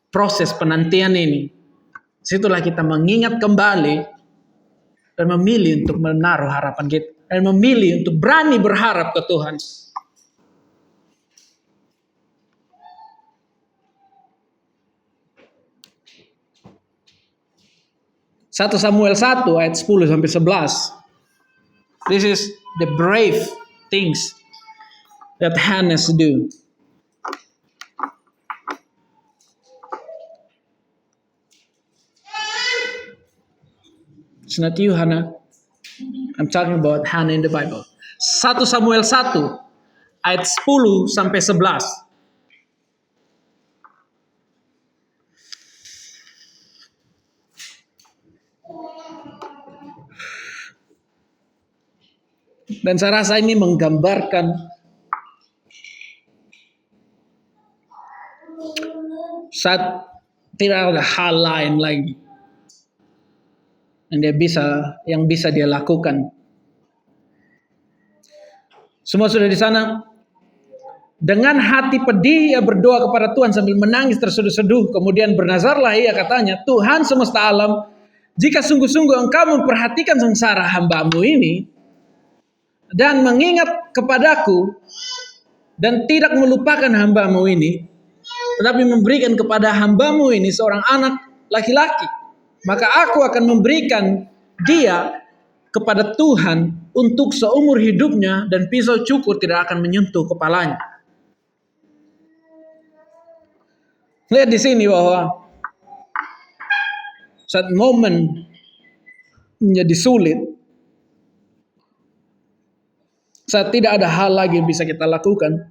proses penantian ini, situlah kita mengingat kembali dan memilih untuk menaruh harapan kita, dan memilih untuk berani berharap ke Tuhan. Satu Samuel 1 ayat 10 sampai 11. This is the brave things that Hannah do. It's not you, Hannah. I'm talking about Hannah in the Bible. 1 Samuel 1 ayat 10 sampai 11. Dan saya rasa ini menggambarkan saat tidak ada hal lain lagi yang bisa dia lakukan. Semua sudah di sana. Dengan hati pedih ia berdoa kepada Tuhan sambil menangis terseduh-seduh. Kemudian bernazarlah ia, katanya, Tuhan semesta alam, jika sungguh-sungguh Engkau memperhatikan sengsara hamba-Mu ini dan mengingat kepadaku dan tidak melupakan hamba-Mu ini, tetapi memberikan kepada hamba-Mu ini seorang anak laki-laki, maka aku akan memberikan dia kepada Tuhan untuk seumur hidupnya, dan pisau cukur tidak akan menyentuh kepalanya. Lihat di sini bahwa saat momen menjadi sulit, saat tidak ada hal lagi yang bisa kita lakukan,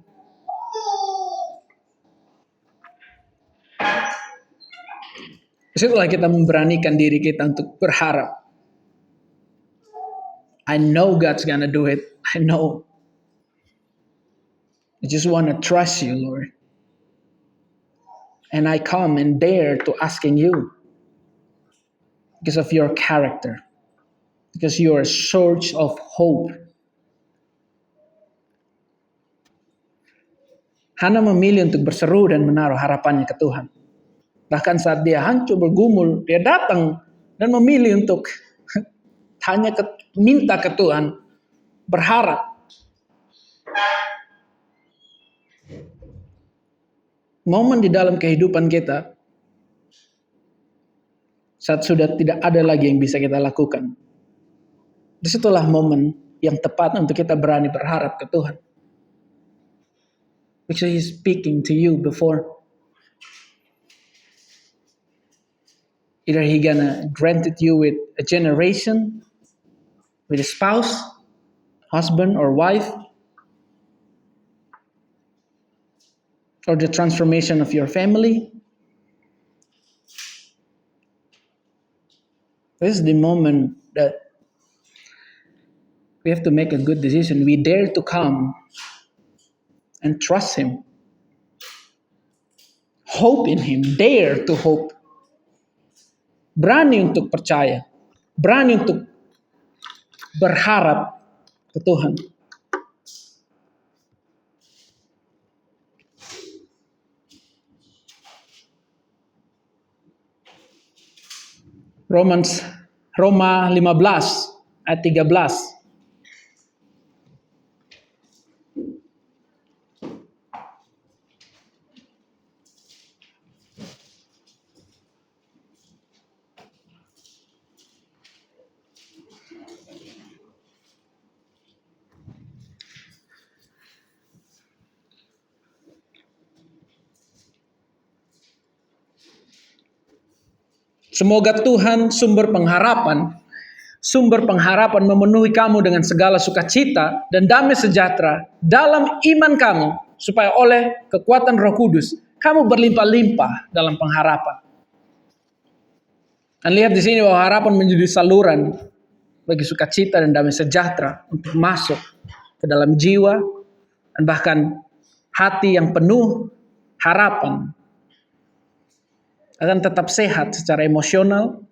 disitulah kita memberanikan diri kita untuk berharap. I know God's gonna do it. I know. I just want to trust you, Lord. And I come and dare to asking you because of your character, because you are a source of hope. Hana memilih untuk berseru dan menaruh harapannya ke Tuhan. Bahkan saat dia hancur bergumul, dia datang dan memilih untuk minta ke Tuhan, berharap. Momen di dalam kehidupan kita, saat sudah tidak ada lagi yang bisa kita lakukan, disitulah momen yang tepat untuk kita berani berharap ke Tuhan. Because He's speaking to you before. Either He gonna grant it you with a generation, with a spouse, husband or wife, or the transformation of your family. This is the moment that we have to make a good decision. We dare to come and trust Him. Hope in Him. Dare to hope. Berani untuk percaya. Berani untuk berharap ke Tuhan. Roma 15 ayat 13. Semoga Tuhan sumber pengharapan memenuhi kamu dengan segala sukacita dan damai sejahtera dalam iman kamu, supaya oleh kekuatan Roh Kudus kamu berlimpah-limpah dalam pengharapan. Dan lihat di sini bahwa harapan menjadi saluran bagi sukacita dan damai sejahtera untuk masuk ke dalam jiwa dan bahkan hati yang penuh harapan akan tetap sehat secara emosional,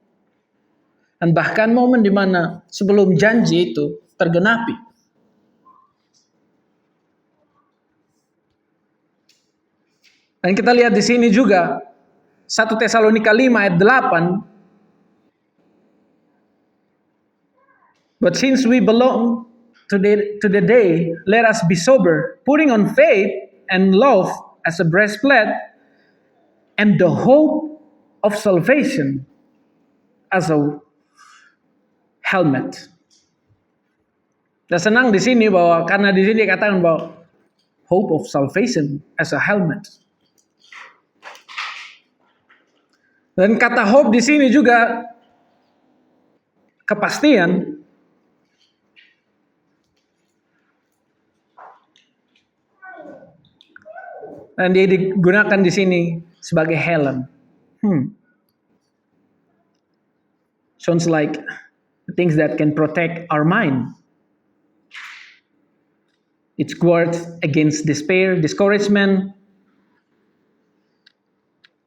dan bahkan momen di mana sebelum janji itu tergenapi. Dan kita lihat di sini juga 1 Tesalonika 5 ayat 8. But since we belong to the day, let us be sober, putting on faith and love as a breastplate, and the hope of salvation as a helmet. Dan senang di sini bahwa karena di sini dikatakan bahwa hope of salvation as a helmet. Dan kata hope di sini juga kepastian. Dan dia digunakan di sini sebagai helm. Sounds like things that can protect our mind. It's guards against despair, discouragement,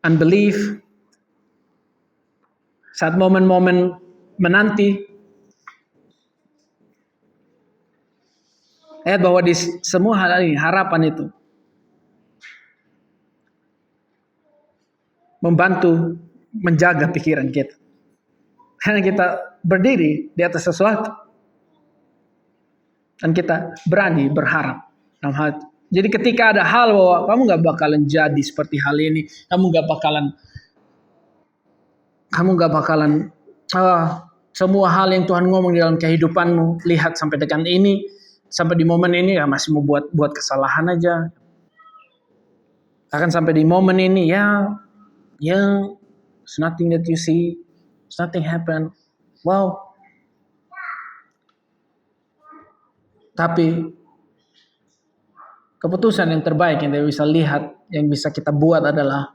unbelief. Saat momen-momen menanti, lihat bahwa di semua hal ini harapan itu membantu menjaga pikiran kita. Karena kita berdiri di atas sesuatu. Dan kita berani berharap dalam hal itu. Jadi ketika ada hal bahwa kamu gak bakalan jadi seperti hal ini. Kamu gak bakalan semua hal yang Tuhan ngomong di dalam kehidupanmu. Lihat sampai dengan ini. Sampai di momen ini ya masih mau buat kesalahan aja. Akan sampai di momen ini it's nothing that you see. It's nothing happen. Wow. Tapi keputusan yang terbaik yang kita bisa lihat, yang bisa kita buat adalah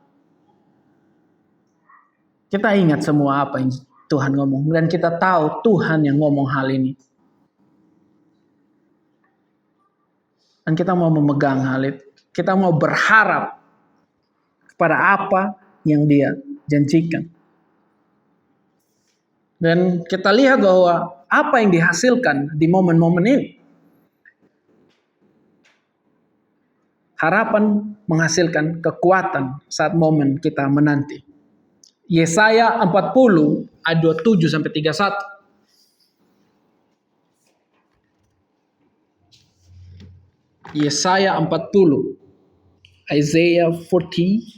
kita ingat semua apa yang Tuhan ngomong. Dan kita tahu Tuhan yang ngomong hal ini. Dan kita mau memegang hal itu. Kita mau berharap kepada apa yang Dia janjikan. Dan kita lihat bahwa apa yang dihasilkan di momen-momen ini. Harapan menghasilkan kekuatan saat momen kita menanti. Yesaya 40 ayat 27 sampai 31. Yesaya 40, Isaiah 40.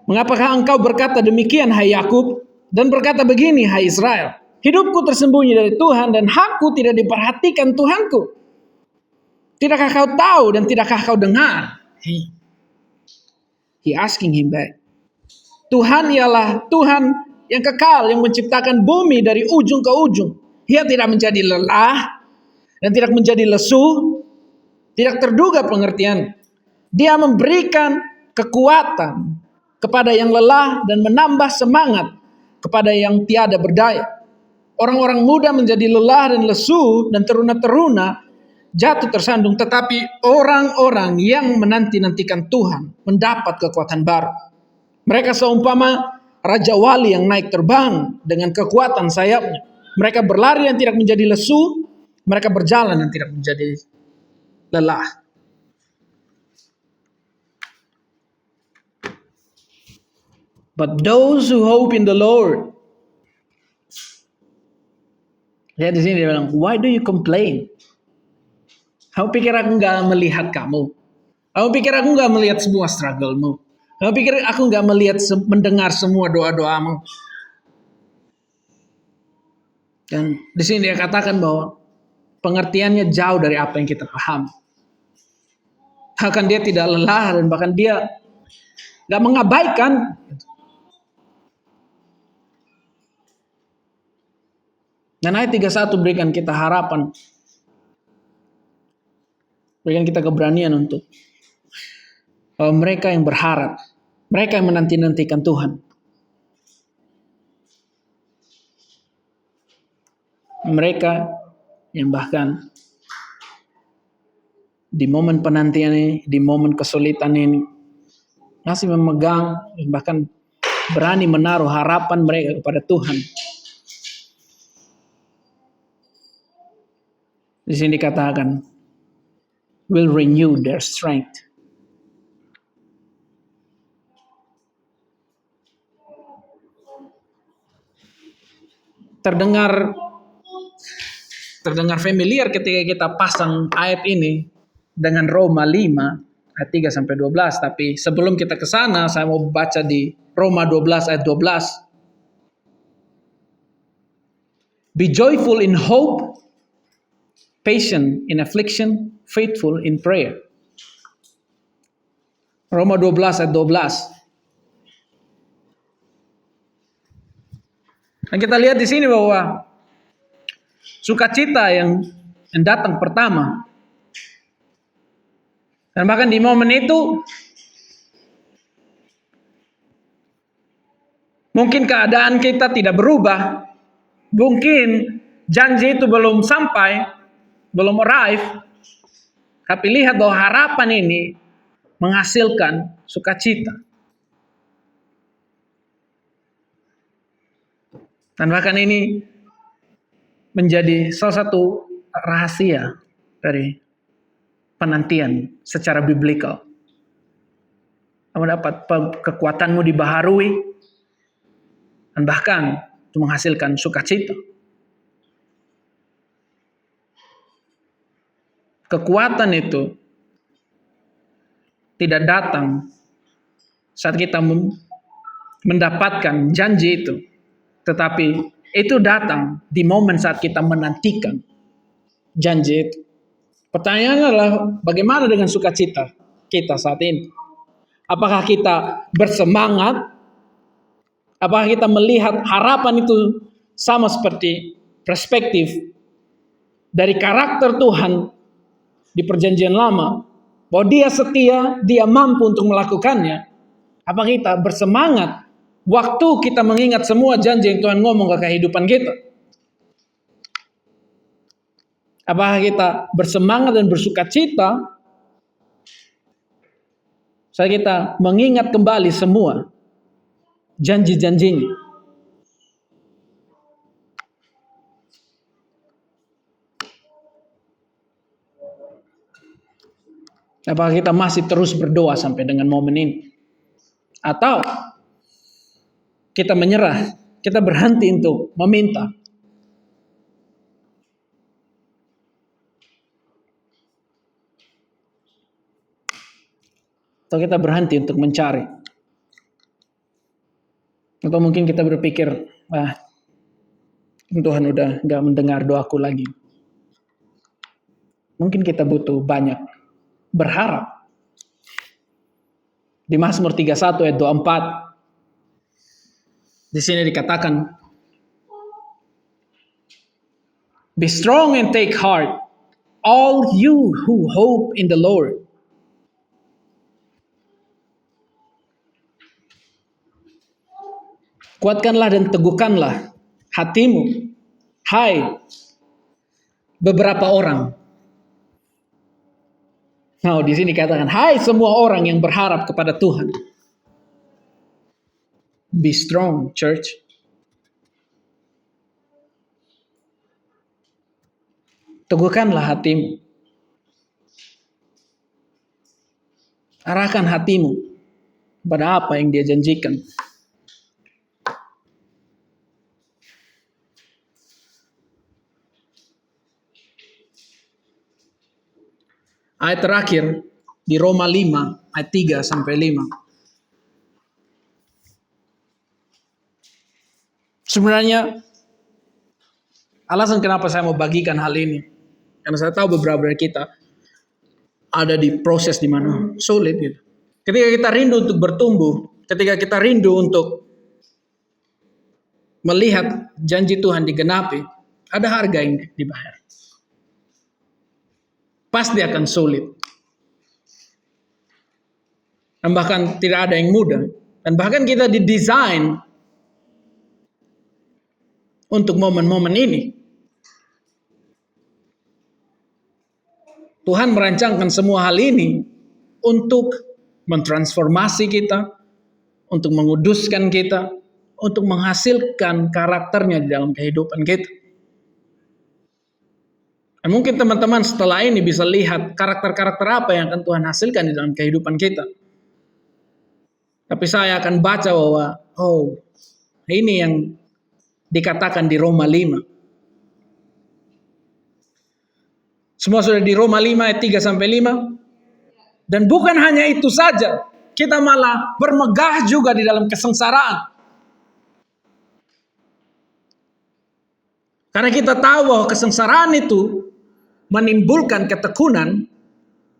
Mengapakah engkau berkata demikian, hai Yakub, dan berkata begini, hai Israel? Hidupku tersembunyi dari Tuhan dan hakku tidak diperhatikan Tuhanku. Tidakkah kau tahu dan tidakkah kau dengar? He asking him back. Tuhan ialah Tuhan yang kekal, yang menciptakan bumi dari ujung ke ujung. Dia tidak menjadi lelah dan tidak menjadi lesu, tidak terduga pengertian. Dia memberikan kekuatan kepada yang lelah dan menambah semangat kepada yang tiada berdaya. Orang-orang muda menjadi lelah dan lesu, dan teruna-teruna jatuh tersandung. Tetapi orang-orang yang menanti-nantikan Tuhan mendapat kekuatan baru. Mereka seumpama Raja Wali yang naik terbang dengan kekuatan sayapnya. Mereka berlari dan tidak menjadi lesu. Mereka berjalan dan tidak menjadi lelah. But those who hope in the Lord. Lihat di sini dia bilang, why do you complain? Kamu pikir aku nggak melihat kamu? Kamu pikir aku nggak melihat semua struggle-mu? Kamu pikir aku nggak mendengar semua doa-doamu? Dan di sini dia katakan bahwa pengertiannya jauh dari apa yang kita paham. Bahkan dia tidak lelah dan bahkan dia nggak mengabaikan. Dan ayat 31 berikan kita harapan. Berikan kita keberanian untuk mereka yang berharap. Mereka yang menanti-nantikan Tuhan. Mereka yang bahkan di momen penantian ini, di momen kesulitan ini, masih memegang, bahkan berani menaruh harapan mereka kepada Tuhan. Di sini dikatakan, will renew their strength. Terdengar familiar ketika kita pasang ayat ini dengan Roma 5 ayat 3 sampai 12, tapi sebelum kita ke sana saya mau baca di Roma 12 ayat 12. Be joyful in hope, patient in affliction, faithful in prayer. Roma 12 ayat 12. Dan kita lihat di sini bahwa sukacita yang datang pertama. Dan bahkan di momen itu mungkin keadaan kita tidak berubah. Mungkin janji itu belum sampai, belum arrive. Tapi lihat bahwa harapan ini menghasilkan sukacita. Dan bahkan ini menjadi salah satu rahasia dari penantian secara biblikal. Kamu dapat kekuatanmu dibaharui dan bahkan itu menghasilkan sukacita. Kekuatan itu tidak datang saat kita mendapatkan janji itu, tetapi itu datang di momen saat kita menantikan janji itu. Pertanyaannya adalah bagaimana dengan sukacita kita saat ini? Apakah kita bersemangat? Apakah kita melihat harapan itu sama seperti perspektif dari karakter Tuhan di perjanjian lama? Bahwa dia setia, dia mampu untuk melakukannya. Apa kita bersemangat waktu kita mengingat semua janji yang Tuhan ngomong ke kehidupan kita? Apakah kita bersemangat dan bersukacita saat kita mengingat kembali semua janji-janjinya? Apakah kita masih terus berdoa sampai dengan momen ini? Atau kita menyerah, kita berhenti untuk meminta? Atau kita berhenti untuk mencari? Atau mungkin kita berpikir, Tuhan udah gak mendengar doaku lagi. Mungkin kita butuh banyak berharap. Di Mazmur 31 ayat 24, di sini dikatakan, "Be strong and take heart, all you who hope in the Lord." Kuatkanlah dan teguhkanlah hatimu, hai beberapa orang. Nah, di sini katakan, hai semua orang yang berharap kepada Tuhan. Be strong, church. Teguhkanlah hatimu. Arahkan hatimu pada apa yang Dia janjikan. Ayat terakhir di Roma 5 ayat 3 sampai 5. Sebenarnya alasan kenapa saya mau bagikan hal ini, karena saya tahu beberapa dari kita ada di proses di mana sulit gitu. Ketika kita rindu untuk bertumbuh, ketika kita rindu untuk melihat janji Tuhan digenapi, ada harga yang dibayar. Pasti akan sulit. Dan bahkan tidak ada yang mudah. Dan bahkan kita didesain untuk momen-momen ini. Tuhan merancangkan semua hal ini untuk mentransformasi kita, untuk menguduskan kita, untuk menghasilkan karakternya di dalam kehidupan kita. Dan mungkin teman-teman setelah ini bisa lihat karakter-karakter apa yang akan Tuhan hasilkan di dalam kehidupan kita. Tapi saya akan baca bahwa, ini yang dikatakan di Roma 5. Semua sudah di Roma 5 ayat 3 sampai 5. Dan bukan hanya itu saja, kita malah bermegah juga di dalam kesengsaraan. Karena kita tahu bahwa kesengsaraan itu menimbulkan ketekunan,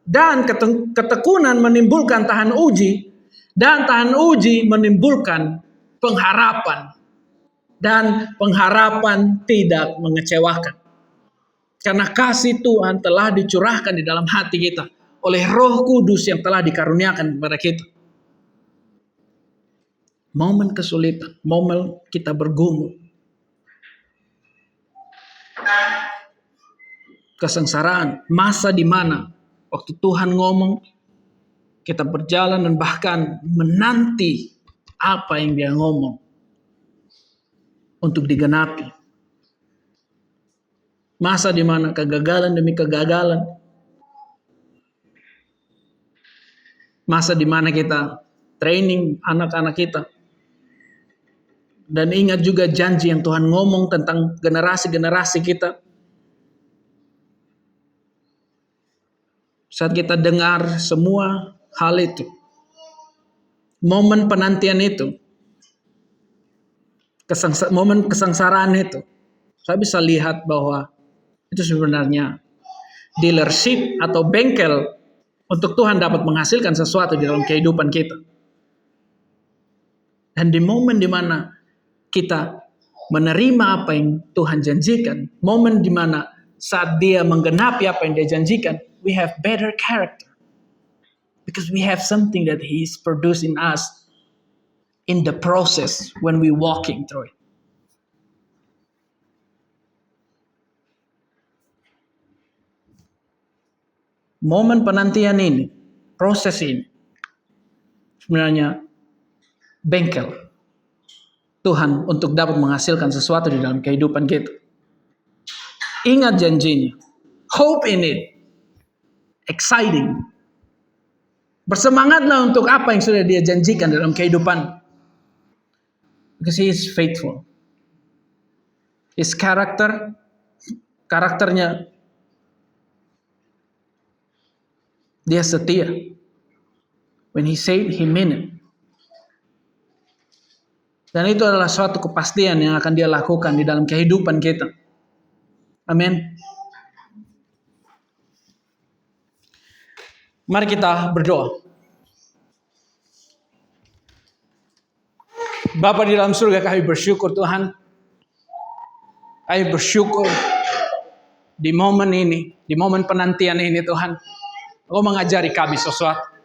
dan ketekunan menimbulkan tahan uji, dan tahan uji menimbulkan pengharapan. Dan pengharapan tidak mengecewakan. Karena kasih Tuhan telah dicurahkan di dalam hati kita oleh Roh Kudus yang telah dikaruniakan kepada kita. Momen kesulitan, momen kita bergumul, kesengsaraan, masa di mana waktu Tuhan ngomong, kita berjalan dan bahkan menanti apa yang Dia ngomong untuk digenapi. Masa di mana kegagalan demi kegagalan. Masa di mana kita training anak-anak kita. Dan ingat juga janji yang Tuhan ngomong tentang generasi-generasi kita. Saat kita dengar semua hal itu, momen penantian itu, momen kesengsaraan itu, saya bisa lihat bahwa itu sebenarnya dealership atau bengkel untuk Tuhan dapat menghasilkan sesuatu di dalam kehidupan kita. Dan di momen di mana kita menerima apa yang Tuhan janjikan, momen di mana saat Dia menggenapi apa yang Dia janjikan, we have better character. Because we have something that He is producing us in the process when we walking through it. Momen penantian ini, proses ini, sebenarnya bengkel Tuhan untuk dapat menghasilkan sesuatu di dalam kehidupan kita. Ingat janjinya, hope in it, exciting. Bersemangatlah untuk apa yang sudah Dia janjikan dalam kehidupan. Because He is faithful. His karakternya Dia setia. When He said, He meant it. Dan itu adalah suatu kepastian yang akan dia lakukan di dalam kehidupan kita. Amin. Mari kita berdoa. Bapa di dalam surga, kami bersyukur Tuhan. Kami bersyukur di momen ini, di momen penantian ini Tuhan. Engkau mengajari kami sesuatu.